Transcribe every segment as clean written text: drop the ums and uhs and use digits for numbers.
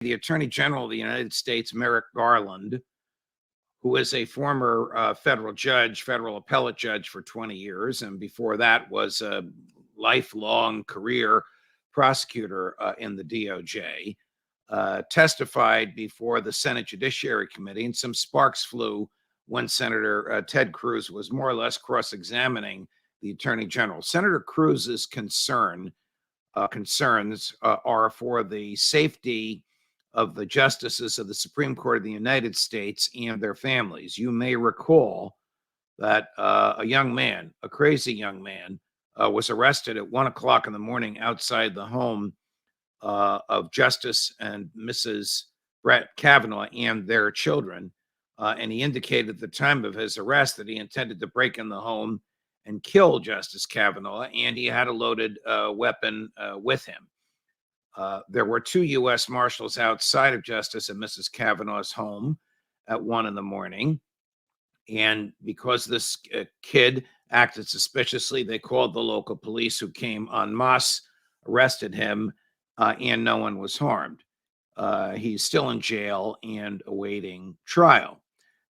the Attorney General of the United States, Merrick Garland, who is a former federal appellate judge for 20 years, and before that was a lifelong career prosecutor in the DOJ, testified before the Senate Judiciary Committee, and some sparks flew when Senator Ted Cruz was more or less cross-examining the Attorney General. Senator Cruz's concerns are for the safety of the justices of the Supreme Court of the United States and their families. You may recall that a young man, a crazy young man, was arrested at 1 o'clock in the morning outside the home of Justice and Mrs. Brett Kavanaugh and their children. And he indicated at the time of his arrest that he intended to break in the home and kill Justice Kavanaugh, and he had a loaded weapon with him. There were 2 U.S. Marshals outside of Justice and Mrs. Kavanaugh's home at 1 in the morning. And because this kid acted suspiciously, they called the local police, who came en masse, arrested him, and no one was harmed. He's still in jail and awaiting trial.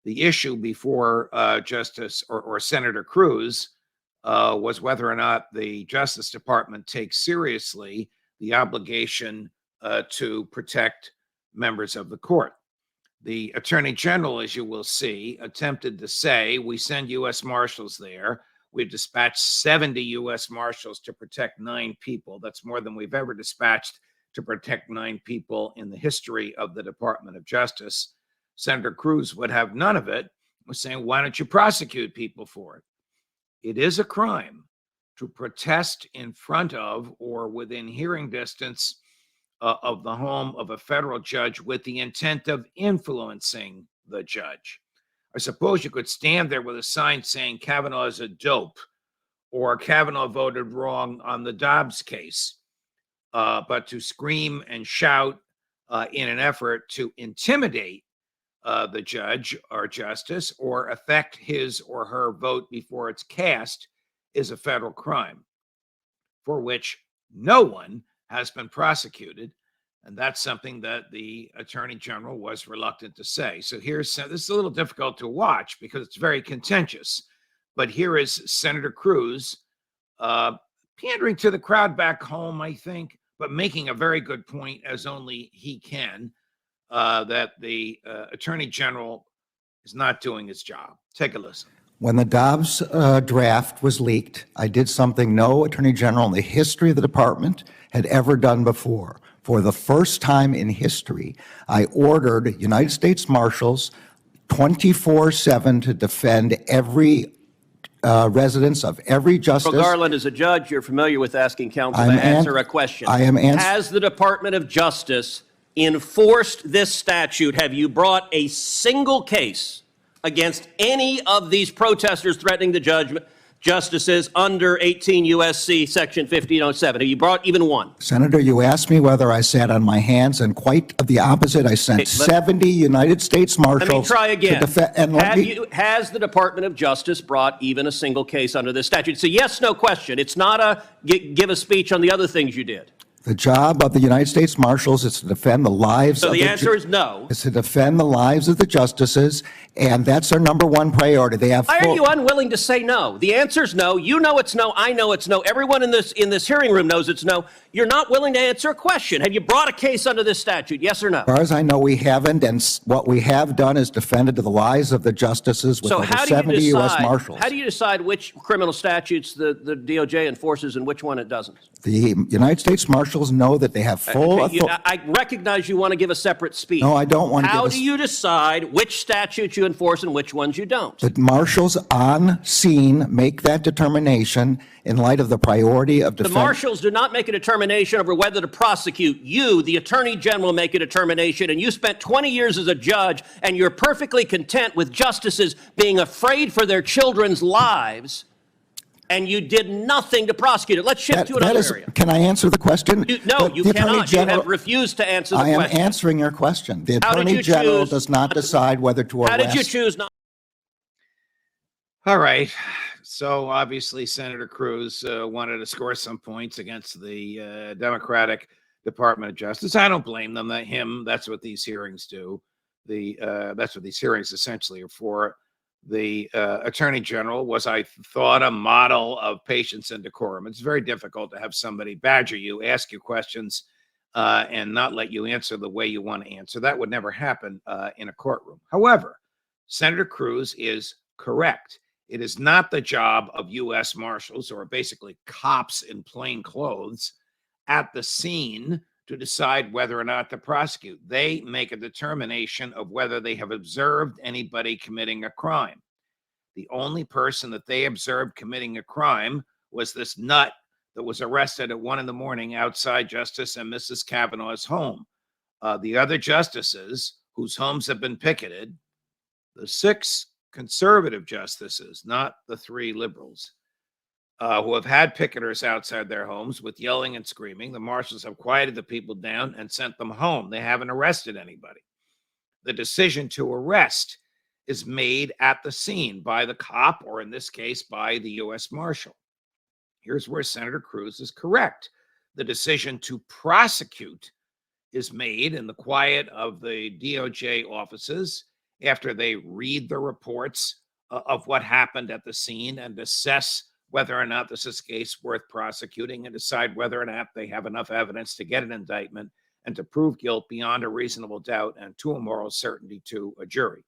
The issue before Justice or Senator Cruz was whether or not the Justice Department takes seriously the obligation to protect members of the court. The Attorney General, as you will see, attempted to say, we send U.S. Marshals there. We've dispatched 70 U.S. Marshals to protect 9 people. That's more than we've ever dispatched to protect 9 people in the history of the Department of Justice. Senator Cruz would have none of it, was saying, why don't you prosecute people for it? It is a crime to protest in front of or within hearing distance of the home of a federal judge with the intent of influencing the judge. I suppose you could stand there with a sign saying Kavanaugh is a dope, or Kavanaugh voted wrong on the Dobbs case. But to scream and shout in an effort to intimidate the judge or justice or affect his or her vote before it's cast is a federal crime for which no one has been prosecuted. And that's something that the Attorney General was reluctant to say. So this is a little difficult to watch because it's very contentious. But here is Senator Cruz pandering to the crowd back home, I think, but making a very good point, as only he can, that the Attorney General is not doing his job. Take a listen. When the Dobbs draft was leaked, I did something no Attorney General in the history of the department had ever done before. For the first time in history, I ordered United States Marshals 24/7 to defend every residence of every justice. Well, Garland, as a judge, you're familiar with asking counsel to answer a question. I am answering. Has the Department of Justice enforced this statute? Have you brought a single case against any of these protesters threatening the justices under 18 U.S.C. Section 1507? Have you brought even one? Senator, you asked me whether I sat on my hands, and quite the opposite. I sent 70 United States Marshals. Let me try again. Has the Department of Justice brought even a single case under this statute? It's a yes/no question. It's not a give a speech on the other things you did. The job of the United States Marshals is to defend the lives of the answer is no. Is to defend the lives of the justices, and that's their number one priority. They have. Why are you unwilling to say no? The answer is no. You know it's no. I know it's no. Everyone in this hearing room knows it's no. You're not willing to answer a question. Have you brought a case under this statute? Yes or no? As far as I know, we haven't, and what we have done is defended the lives of the justices with over 70 U.S. Marshals. How do you decide which criminal statutes the DOJ enforces and which one it doesn't? The United States Marshals know that they have full authority. I recognize you want to give a separate speech. No, I don't want to give How do you decide which statutes you enforce and which ones you don't? The Marshals on scene make that determination in light of the priority of defense. The Marshals do not make a determination over whether to prosecute. You, the Attorney General, make a determination, and you spent 20 years as a judge, and you're perfectly content with justices being afraid for their children's lives, and you did nothing to prosecute it. Let's shift to another area. Can I answer the question? No, you cannot. You have refused to answer the question. I am answering your question. The Attorney General does not decide whether to arrest. How did you choose not? All right. So obviously Senator Cruz wanted to score some points against the Democratic Department of Justice. I don't blame them. That's what these hearings do. That's what these hearings essentially are for. The Attorney General was, I thought, a model of patience and decorum. It's very difficult to have somebody badger you, ask you questions, and not let you answer the way you want to answer. That would never happen in a courtroom. However, Senator Cruz is correct. It is not the job of U.S. Marshals, or basically cops in plain clothes, at the scene to decide whether or not to prosecute. They make a determination of whether they have observed anybody committing a crime. The only person that they observed committing a crime was this nut that was arrested at 1 a.m. outside Justice and Mrs. Kavanaugh's home. The other justices whose homes have been picketed, the 6 conservative justices, not the 3 liberals, who have had picketers outside their homes with yelling and screaming. The marshals have quieted the people down and sent them home. They haven't arrested anybody. The decision to arrest is made at the scene by the cop, or in this case, by the U.S. Marshal. Here's where Senator Cruz is correct. The decision to prosecute is made in the quiet of the DOJ offices after they read the reports of what happened at the scene and assess whether or not this is a case worth prosecuting, and decide whether or not they have enough evidence to get an indictment and to prove guilt beyond a reasonable doubt and to a moral certainty to a jury.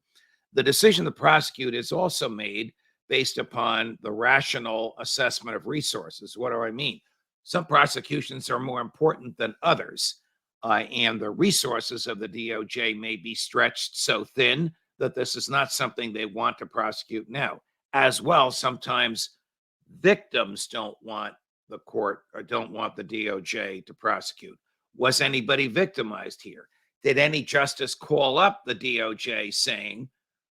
The decision to prosecute is also made based upon the rational assessment of resources. What do I mean? Some prosecutions are more important than others, and the resources of the DOJ may be stretched so thin that this is not something they want to prosecute now. As well, sometimes victims don't want the court or don't want the DOJ to prosecute. Was anybody victimized here? Did any justice call up the DOJ saying,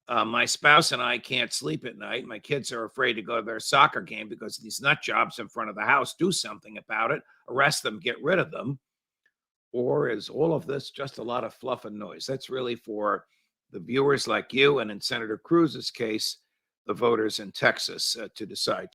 my spouse and I can't sleep at night. My kids are afraid to go to their soccer game because of these nut jobs in front of the house. Do something about it. Arrest them. Get rid of them. Or is all of this just a lot of fluff and noise? That's really for the viewers like you, and in Senator Cruz's case, the voters in Texas to decide.